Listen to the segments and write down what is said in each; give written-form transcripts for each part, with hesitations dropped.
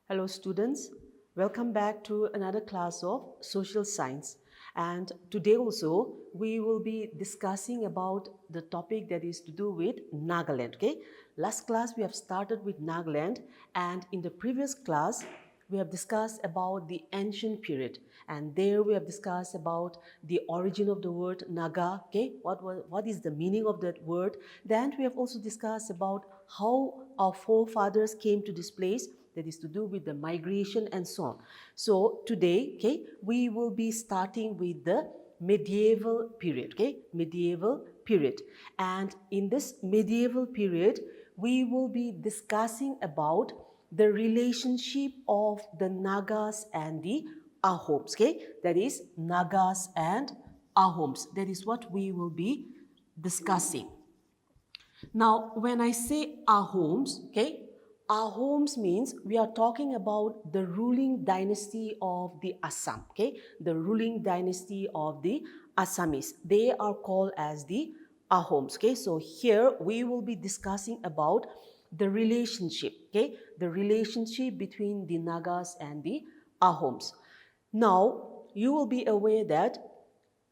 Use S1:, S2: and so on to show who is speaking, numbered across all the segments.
S1: Hello students, welcome back to another class of social science, and today also we will be discussing about the topic that is to do with Nagaland. Okay, last class we have started with Nagaland, and in the previous class we have discussed about the ancient period, and there we have discussed about the origin of the word Naga. Okay, what is the meaning of that word. Then we have also discussed about how our forefathers came to this place, that is to do with the migration and so on. So today, okay, we will be starting with the medieval period, okay, medieval period. And in this medieval period, we will be discussing about the relationship of the Nagas and the Ahoms, okay, that is Nagas and Ahoms. That is what we will be discussing. Now, when I say Ahoms, okay, Ahoms means we are talking about the ruling dynasty of the Assam, okay, the ruling dynasty of the Assamese. They are called as the Ahoms, okay. So here we will be discussing about the relationship, okay, the relationship between the Nagas and the Ahoms. Now, you will be aware that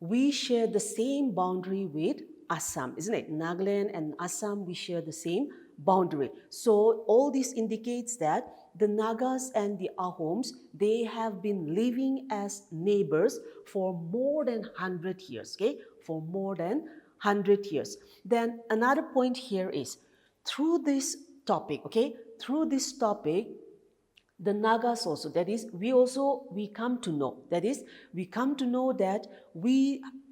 S1: we share the same boundary with Assam, isn't it? Nagaland and Assam, we share the same boundary. So all this indicates that the Nagas and the Ahoms, they have been living as neighbors for more than 100 years, okay? For more than 100 years. Then another point here is, through this topic, okay? Through this topic, the Nagas also, that is, we come to know, that is, we come to know that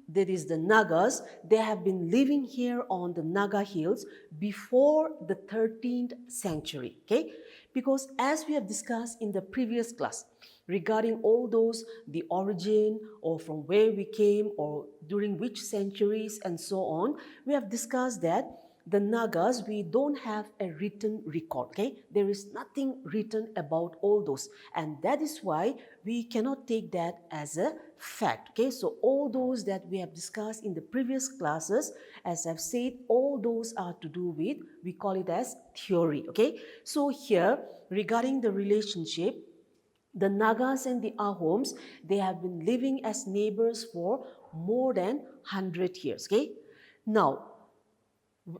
S1: that is the Nagas, they have been living here on the Naga hills before the 13th century, okay? Because as we have discussed in the previous class regarding all those, the origin or from where we came or during which centuries and so on, we have discussed that the Nagas, we don't have a written record, okay? There is nothing written about all those, and that is why we cannot take that as a fact, okay? So all those that we have discussed in the previous classes, as I've said, all those are to do with, we call it as theory, okay? So here, regarding the relationship, the Nagas and the Ahoms, they have been living as neighbors for more than 100 years, okay? Now,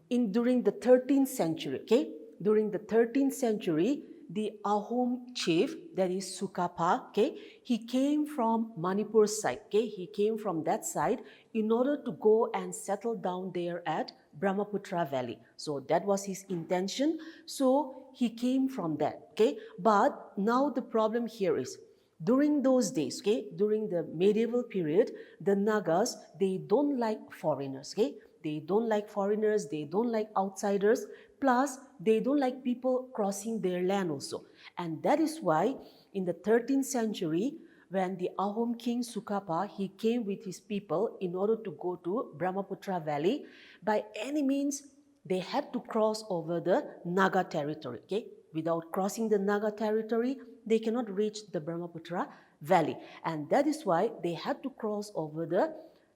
S1: during the 13th century, okay, during the 13th century, the Ahom chief, that is Sukapa, okay, he came from Manipur side, okay, he came from that side in order to go and settle down there at Brahmaputra Valley. So that was his intention. So he came from that, okay. But now the problem here is, during those days, okay, during the medieval period, the Nagas, they don't like foreigners, okay. They don't like foreigners, they don't like outsiders, plus they don't like people crossing their land also. And that is why in the 13th century, when the Ahom king Sukapa, he came with his people in order to go to Brahmaputra Valley, by any means, they had to cross over the Naga territory, okay? Without crossing the Naga territory, they cannot reach the Brahmaputra Valley. And that is why they had to cross over the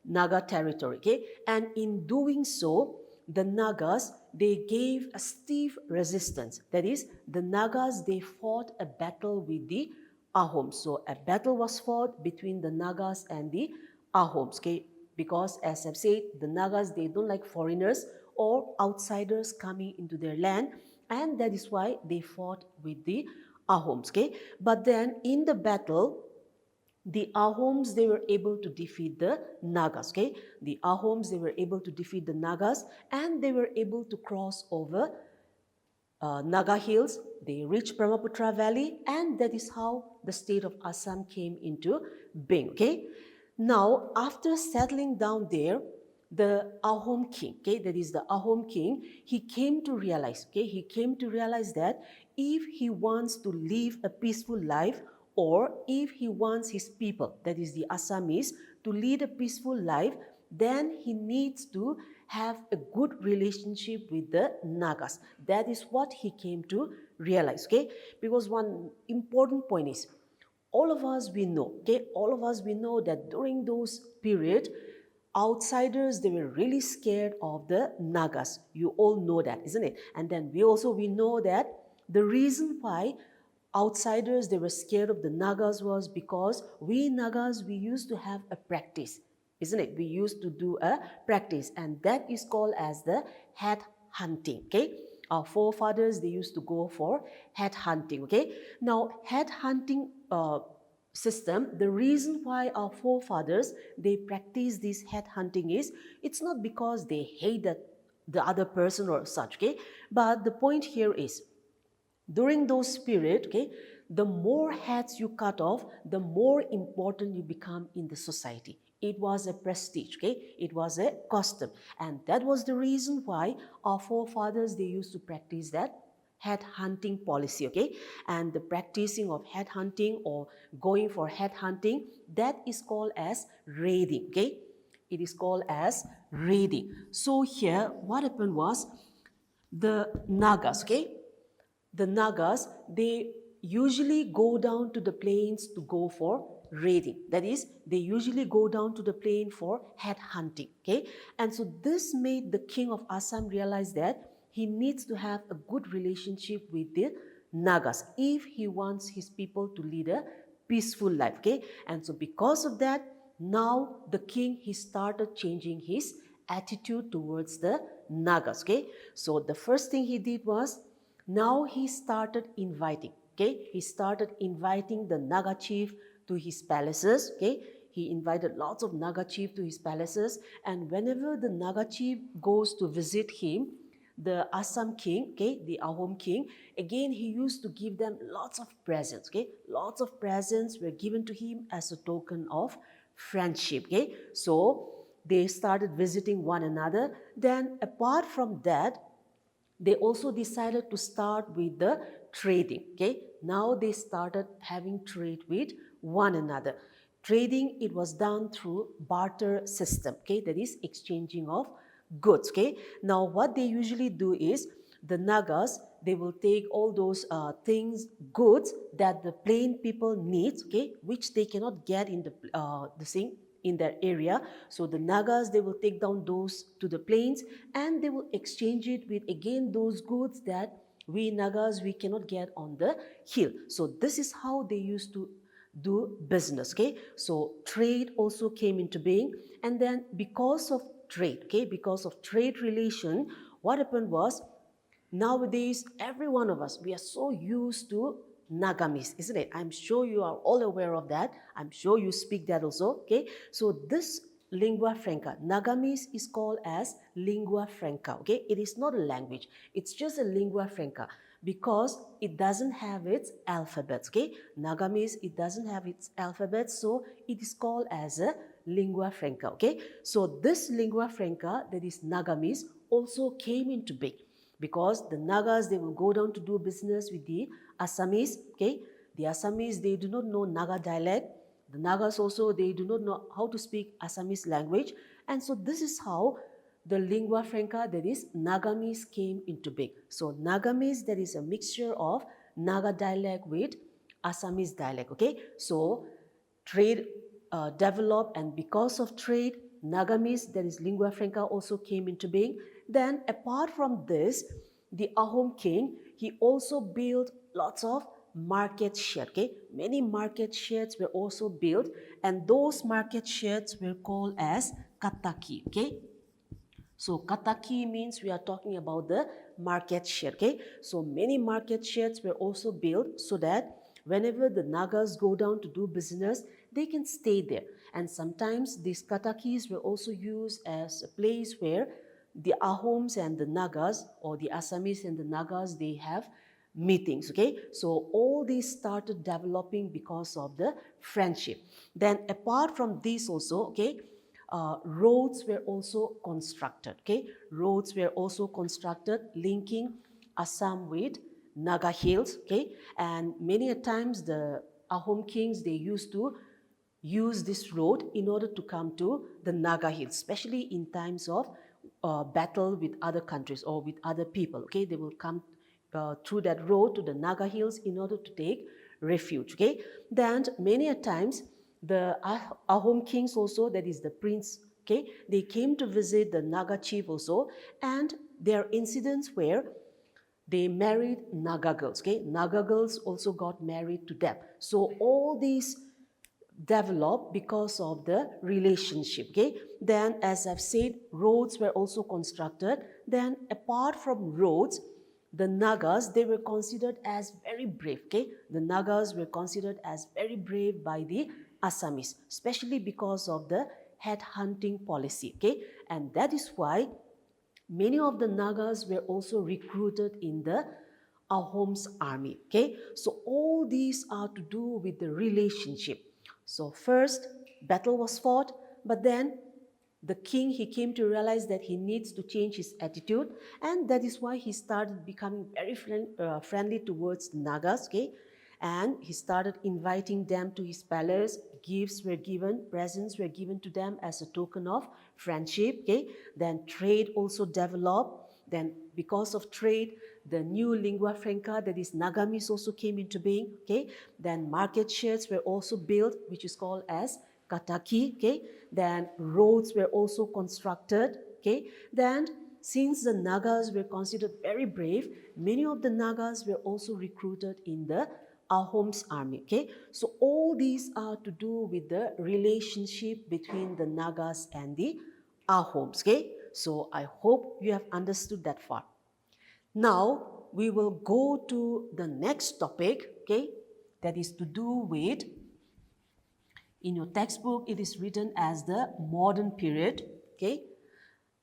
S1: Naga territory, okay? And in doing so, the Nagas, they gave a stiff resistance. That is, the Nagas, they fought a battle with the Ahoms. So a battle was fought between the Nagas and the Ahoms, okay? Because as I've said, the Nagas, they don't like foreigners or outsiders coming into their land, and that is why they fought with the Ahoms, okay? But then in the battle, the Ahoms, they were able to defeat the Nagas, okay? The Ahoms, they were able to defeat the Nagas, and they were able to cross over Naga hills. They reached Brahmaputra Valley, and that is how the state of Assam came into being, okay? Now, after settling down there, the Ahom king, okay, that is the Ahom king, he came to realize, okay, he came to realize that if he wants to live a peaceful life, or if he wants his people, that is the Assamese, to lead a peaceful life, then he needs to have a good relationship with the Nagas. That is what he came to realize, okay? Because one important point is, all of us we know, okay, all of us we know that during those period, outsiders, they were really scared of the Nagas. You all know that, isn't it? And then we know that the reason why outsiders, they were scared of the Nagas was because we Nagas, we used to have a practice, isn't it? We used to do a practice, and that is called as the head hunting, okay? Our forefathers, they used to go for head hunting, okay? Now, head hunting system, the reason why our forefathers, they practice this head hunting is, it's not because they hate the other person or such, okay? But the point here is, during those period, okay, the more heads you cut off, the more important you become in the society. It was a prestige, okay, it was a custom, and that was the reason why our forefathers, they used to practice that head hunting policy, okay. And the practicing of head hunting or going for head hunting, that is called as raiding, okay. It is called as raiding. So here what happened was, the Nagas, okay, the Nagas, they usually go down to the plains to go for raiding. That is, they usually go down to the plain for head hunting, okay. And so this made the king of Assam realize that he needs to have a good relationship with the Nagas if he wants his people to lead a peaceful life, okay. And so because of that, now the king, he started changing his attitude towards the Nagas, okay. So the first thing he did was, now he started inviting, okay. He started inviting the Naga chief to his palaces, okay. He invited lots of Naga chief to his palaces, and whenever the Naga chief goes to visit him, the Assam king, okay, the Ahom king, again he used to give them lots of presents, okay. Lots of presents were given to him as a token of friendship, okay. So they started visiting one another. Then apart from that, they also decided to start with the trading, okay. Now they started having trade with one another. Trading, it was done through barter system, okay, that is exchanging of goods, okay. Now what they usually do is, the Nagas, they will take all those things, goods that the plain people need, okay, which they cannot get in the thing in their area. So the Nagas, they will take down those to the plains, and they will exchange it with again those goods that we Nagas, we cannot get on the hill. So this is how they used to do business, okay. So trade also came into being, and then because of trade, okay, because of trade relation, what happened was, nowadays every one of us, we are so used to Nagamis, isn't it? I'm sure you are all aware of that. I'm sure you speak that also, okay. So this lingua franca, Nagamis, is called as lingua franca, okay. It is not a language, it's just a lingua franca, because it doesn't have its alphabets, okay. Nagamis, it doesn't have its alphabet, so it is called as a lingua franca, okay. So this lingua franca, that is Nagamis, also came into being because the Nagas, they will go down to do business with the Assamese, okay. The Assamese, they do not know Naga dialect. The Nagas also, they do not know how to speak Assamese language, and so this is how the lingua franca, that is Nagamese, came into being. So Nagamese, that is a mixture of Naga dialect with Assamese dialect, okay. So trade developed, and because of trade, Nagamese, that is lingua franca, also came into being. Then apart from this, the Ahom king, he also built lots of market sheds, okay. Many market sheds were also built, and those market sheds were called as kataki, okay. So kataki means we are talking about the market shed, okay. So many market sheds were also built so that whenever the Nagas go down to do business, they can stay there. And sometimes these katakis were also used as a place where the Ahoms and the Nagas, or the Assamese and the Nagas, they have meetings, okay. So all these started developing because of the friendship. Then apart from this also, okay, roads were also constructed, okay. Roads were also constructed linking Assam with Naga hills, okay. And many a times the Ahom kings, they used to use this road in order to come to the Naga hills, especially in times of battle with other countries or with other people, okay. They will come through that road to the Naga hills in order to take refuge, okay. Then many a times the Ahom kings also, that is the prince, okay, they came to visit the Naga chief also, and there are incidents where they married Naga girls, okay? Naga girls also got married to them. So all these developed because of the relationship, okay? Then, as I've said, roads were also constructed. Then, apart from roads, the Nagas, they were considered as very brave, okay? The Nagas were considered as very brave by the Assamese, especially because of the head hunting policy, okay? And that is why many of the Nagas were also recruited in the Ahom's army, okay? So all these are to do with the relationship. So first, battle was fought, but then the king, he came to realize that he needs to change his attitude, and that is why he started becoming very friendly towards the Nagas, okay? And he started inviting them to his palace. Gifts were given, presents were given to them as a token of friendship, okay? Then trade also developed. Then because of trade, the new lingua franca, that is Nagamis, also came into being, okay? Then market sheds were also built, which is called as Kataki, okay? Then roads were also constructed, okay? Then since the Nagas were considered very brave, many of the Nagas were also recruited in the Ahom's army, okay? So all these are to do with the relationship between the Nagas and the Ahoms, okay? So I hope you have understood that far. Now we will go to the next topic, okay? That is to do with, in your textbook, it is written as the modern period, okay?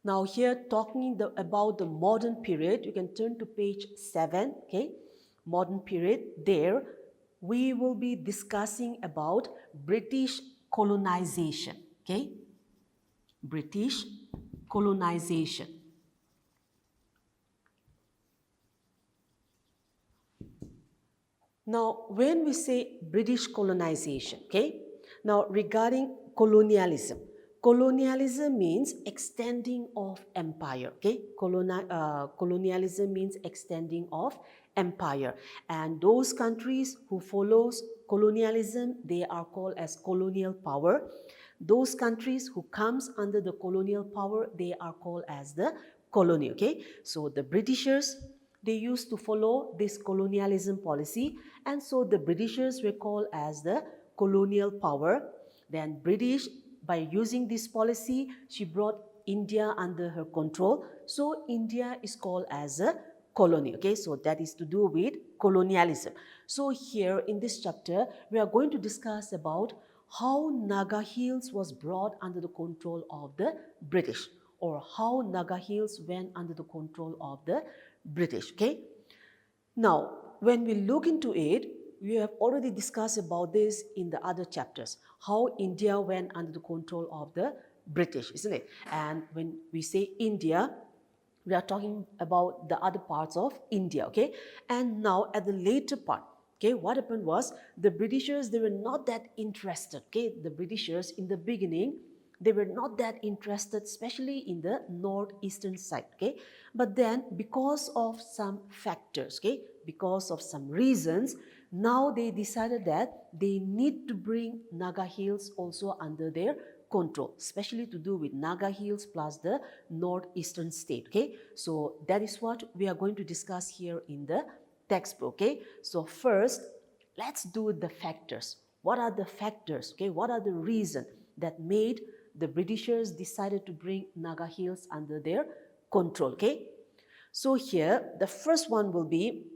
S1: Now here talking about the modern period, you can turn to page 7, okay? Modern period, there we will be discussing about British colonization, okay? British colonization. Now, when we say British colonization, okay? Now, regarding colonialism, colonialism means extending of empire, okay? Colonialism means extending of empire. And those countries who follows colonialism, they are called as colonial power. Those countries who comes under the colonial power, they are called as the colony, okay? So the Britishers, they used to follow this colonialism policy, and so the Britishers were called as the colonial power. Then British, by using this policy, she brought India under her control. So India is called as a colony, okay? So that is to do with colonialism. So here in this chapter, we are going to discuss about how Naga Hills was brought under the control of the British, or how Naga Hills went under the control of the British, okay? Now, when we look into it, we have already discussed about this in the other chapters, how India went under the control of the British, isn't it? And when we say India, we are talking about the other parts of India, okay? And now at the later part, okay, what happened was the Britishers, they were not that interested, okay? The Britishers in the beginning, they were not that interested, especially in the northeastern side, okay? But then because of some factors, okay, because of some reasons, now they decided that they need to bring Naga Hills also under their control, especially to do with Naga Hills plus the northeastern state, okay? So that is what we are going to discuss here in the textbook, okay? So first, let's do the factors. What are the factors, okay? What are the reasons that made the Britishers decided to bring Naga Hills under their control, okay? So here, the first one will be,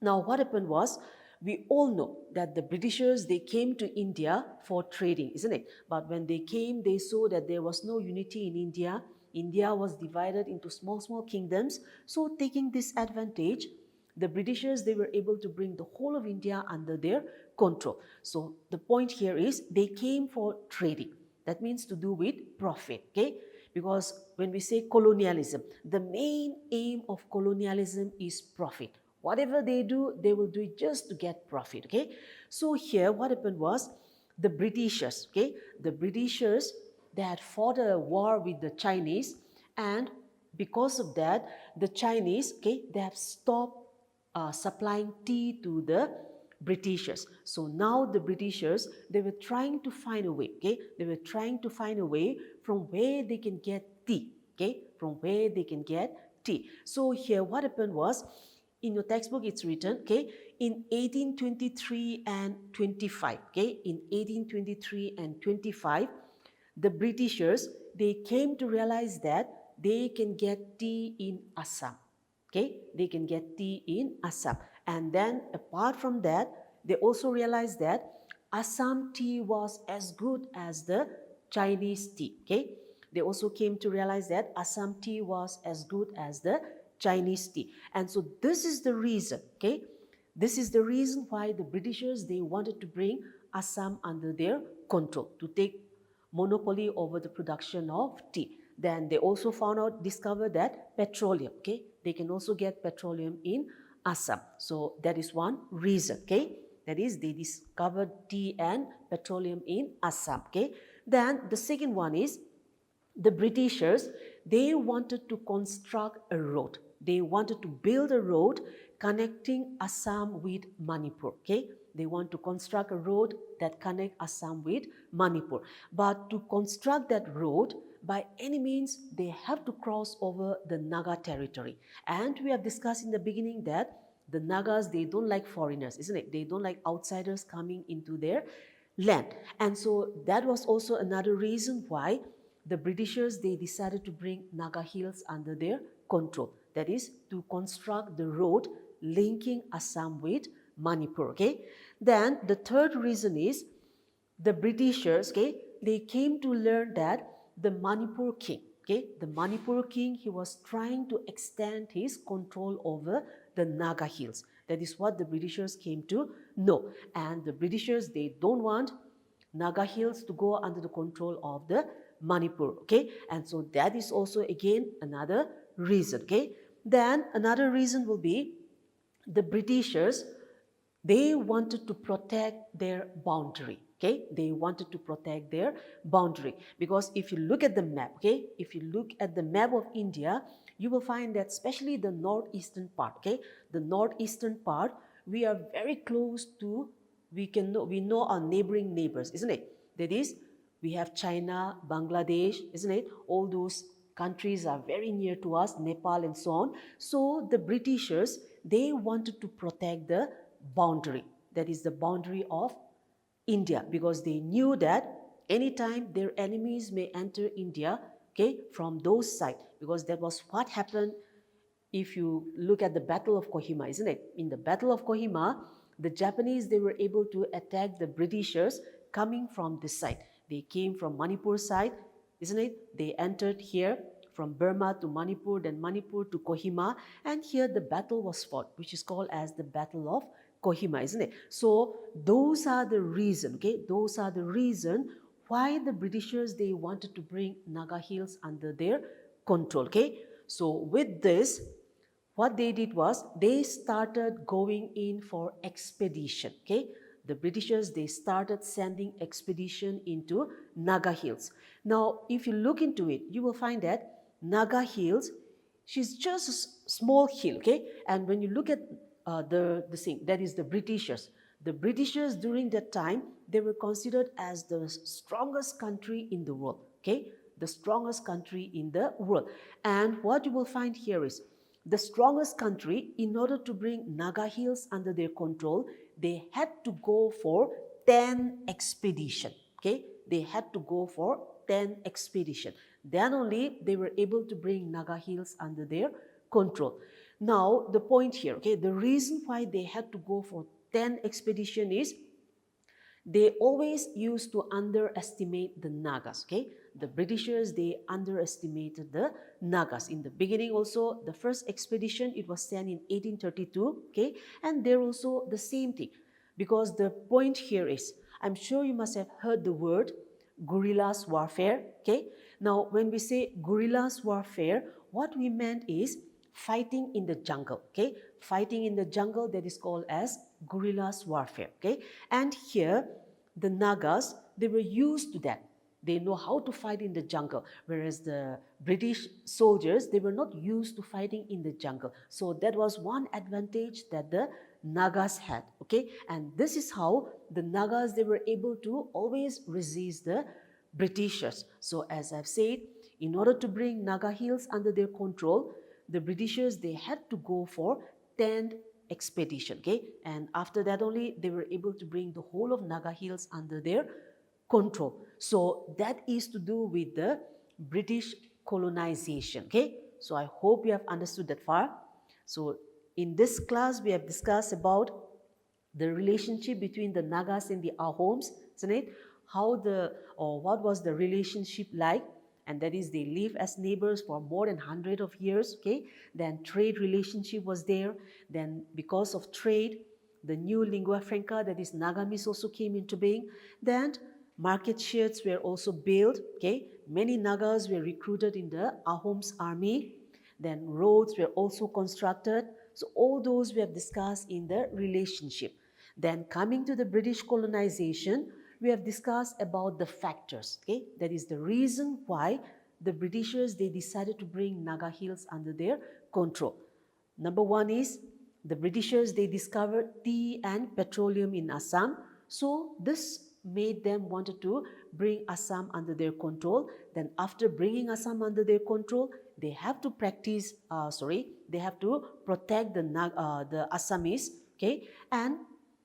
S1: now what happened was, we all know that the Britishers, they came to India for trading, isn't it? But when they came, they saw that there was no unity in India. India was divided into small, small kingdoms. So taking this advantage, the Britishers, they were able to bring the whole of India under their control. So the point here is they came for trading. That means to do with profit, okay? Because when we say colonialism, the main aim of colonialism is profit. Whatever they do, they will do it just to get profit, okay? So here what happened was the Britishers, okay? The Britishers, they had fought a war with the Chinese, and because of that, the Chinese, okay, they have stopped supplying tea to the Britishers. So now the Britishers, they were trying to find a way, okay? They were trying to find a way from where they can get tea, okay? From where they can get tea. So here what happened was, in your textbook it's written, okay, in 1823 and 25, okay, in 1823 and 25, the Britishers, they came to realize that they can get tea in Assam, okay, they can get tea in Assam. And then apart from that, they also realized that Assam tea was as good as the Chinese tea, okay. They also came to realize that Assam tea was as good as the Chinese tea. And so this is the reason, okay, this is the reason why the Britishers, they wanted to bring Assam under their control, to take monopoly over the production of tea. Then they also discovered that petroleum, okay, they can also get petroleum in Assam. So that is one reason, okay, that is they discovered tea and petroleum in Assam, okay. Then the second one is the Britishers, they wanted to construct a road. They wanted to build a road connecting Assam with Manipur, okay. They want to construct a road that connects Assam with Manipur. But to construct that road, by any means, they have to cross over the Naga territory. And we have discussed in the beginning that the Nagas, they don't like foreigners, isn't it? They don't like outsiders coming into their land. And so that was also another reason why the Britishers, they decided to bring Naga Hills under their control. That is, to construct the road linking Assam with Manipur, okay. Then the third reason is the Britishers, okay, they came to learn that the Manipur king, okay, the Manipur king, he was trying to extend his control over the Naga Hills. That is what the Britishers came to know. And the Britishers, they don't want Naga Hills to go under the control of the Manipur, okay. And so that is also again another reason, okay. Then another reason will be the Britishers, they wanted to protect their boundary, okay. They wanted to protect their boundary, because if you look at the map, okay, if you look at the map of India, you will find that especially the northeastern part, okay, the northeastern part, we are very close to, we know our neighboring neighbors, isn't it? That is, we have China, Bangladesh, isn't it? All those countries are very near to us, Nepal and so on. So the Britishers, they wanted to protect the boundary, that is the boundary of India, because they knew that anytime their enemies may enter India, okay, from those sides, because that was what happened. If you look at the Battle of Kohima, isn't it? In the Battle of Kohima, the Japanese, they were able to attack the Britishers coming from this side. They came from Manipur side, isn't it? They entered here from Burma to Manipur, then Manipur to Kohima, and here the battle was fought, which is called as the Battle of Kohima, isn't it? So those are the reason, okay? Those are the reason why the Britishers, they wanted to bring Naga Hills under their control, okay? So with this, what they did was they started going in for expedition, okay? The Britishers, they started sending expedition into Naga Hills. Now, if you look into it, you will find that Naga Hills, she's just a small hill, okay? And when you look at the thing, that is the Britishers. The Britishers during that time, they were considered as the strongest country in the world, okay? The strongest country in the world. And what you will find here is, the strongest country, in order to bring Naga Hills under their control, they had to go for 10 expedition, okay? They had to go for 10 expedition. Then only they were able to bring Naga Hills under their control. Now, the point here, okay, the reason why they had to go for 10 expedition is, they always used to underestimate the Nagas, okay? The Britishers, they underestimated the Nagas. In the beginning also, the first expedition, it was sent in 1832, okay? And there also the same thing. Because the point here is, I'm sure you must have heard the word guerrillas warfare, okay? Now, when we say guerrillas warfare, what we meant is fighting in the jungle, okay? Fighting in the jungle, that is called as guerrillas warfare, okay? And here, the Nagas, they were used to that. They know how to fight in the jungle, whereas the British soldiers, they were not used to fighting in the jungle. So that was one advantage that the Nagas had, okay? And this is how the Nagas, they were able to always resist the Britishers. So as I've said, in order to bring Naga Hills under their control, the Britishers, they had to go for 10th expedition, okay? And after that only, they were able to bring the whole of Naga Hills under their control. So that is to do with the British colonization, okay? So I hope you have understood that far. So in this class, we have discussed about the relationship between the Nagas and the Ahoms, isn't it? What was the relationship like? And that is, they live as neighbors for more than 100 of years, okay? Then trade relationship was there. Then because of trade, the new lingua franca, that is Nagamis, also came into being. Then market sheds were also built, okay? Many Nagas were recruited in the Ahom's army. Then roads were also constructed. So all those we have discussed in the relationship. Then coming to the British colonization, we have discussed about the factors, okay? That is the reason why the Britishers, they decided to bring Naga Hills under their control. Number one is the Britishers, they discovered tea and petroleum in Assam. So this made them wanted to bring Assam under their control. Then after bringing Assam under their control, they have to they have to protect the Assamese, okay? And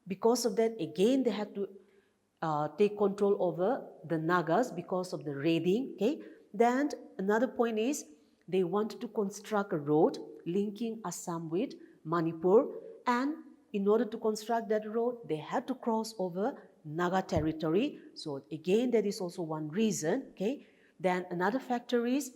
S1: because of that, again, they had to take control over the Nagas because of the raiding, okay? Then another point is they wanted to construct a road linking Assam with Manipur, and in order to construct that road, they had to cross over Naga territory. So again, that is also one reason, okay? Then another factor is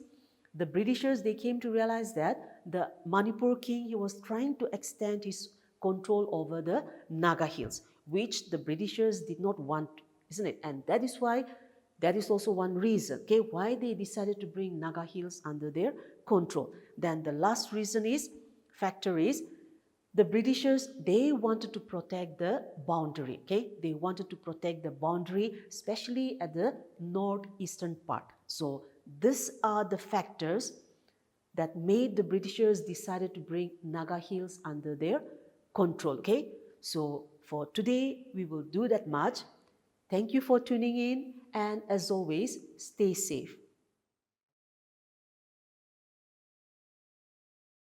S1: the Britishers, they came to realize that the Manipur king, he was trying to extend his control over the Naga Hills, which the Britishers did not want, isn't it? And that is why, that is also one reason, okay, why they decided to bring Naga Hills under their control. Then the last reason is, factor is, the Britishers, they wanted to protect the boundary, okay? They wanted to protect the boundary, especially at the northeastern part. So these are the factors that made the Britishers decided to bring Naga Hills under their control, okay? So for today, we will do that much. Thank you for tuning in, and as always, stay safe.